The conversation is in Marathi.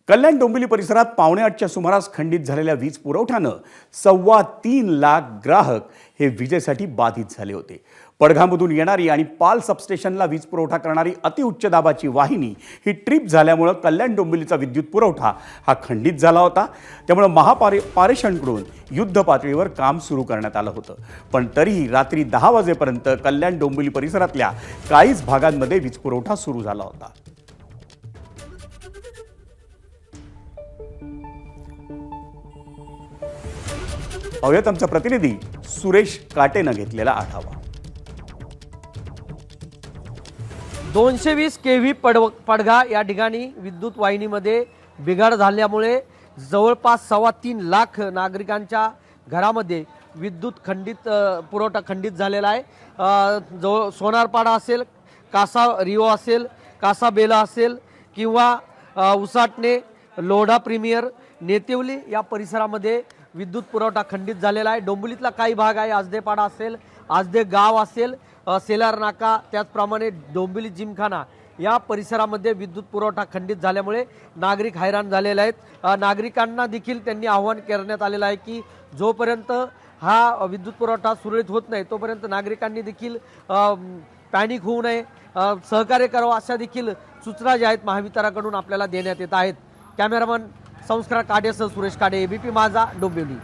कल्याण डोंबिवली परिसरात 7:45च्या सुमारास खंडित झालेल्या वीज पुरवठ्यानं 3.25 लाख ग्राहक हे विजेसाठी बाधित झाले होते। पडघामधून येणारी आणि पाल सबस्टेशनला वीज पुरवठा करणारी अतिउच्च दाबाची वाहिनी ही ट्रिप झाल्यामुळे कल्याण डोंबिवलीचा विद्युत पुरवठा हा खंडित झाला होता। त्यामुळे महापारेषणकडून युद्ध पातळीवर काम सुरू करण्यात आलं होतं, पण तरीही रात्री 10 वाजेपर्यंत कल्याण डोंबिवली परिसरातल्या काहीच भागांमध्ये वीज पुरवठा सुरू झाला होता। पाहूयात आमचा प्रतिनिधी सुरेश काटेनं घेतलेला आढावा। 220 केव्ही पडघा या ठिकाणी विद्युत वाहिनीमध्ये बिघाड झाल्यामुळे जवळपास 3.25 लाख नागरिकांच्या घरामध्ये विद्युत पुरवठा खंडित झालेला आहे। जवळ सोनारपाडा असेल, कासा रिओ असेल, कासा बेला असेल किंवा उसाटणे, लोढा प्रीमियर, नेतिवली या परिसरामध्ये विद्युत पुरवठा खंडित झालेला आहे। डोंबिवलीतला काही भाग आहे, आजदेपाडा असेल, आजदे गाव असेल, सेलार नाका, त्याचप्रमाणे डोंबिवली जिमखाना या परिसरामध्ये विद्युत पुरवठा खंडित झाल्यामुळे नागरिक हैराण झालेले आहेत। नागरिकांना देखील त्यांनी आव्हान करण्यात आलेलं आहे की जोपर्यंत हा विद्युत पुरवठा सुरळीत होत नाही तोपर्यंत नागरिकांनी देखील पॅनिक होऊ नये, सहकार्य करावं अशा देखील सूचना ज्या आहेत महावितरणाकडून आपल्याला देण्यात येत आहेत। कॅमेरामन संस्कार काडेसह सुरेश काडे, एबीपी माझा, डोंबिवली।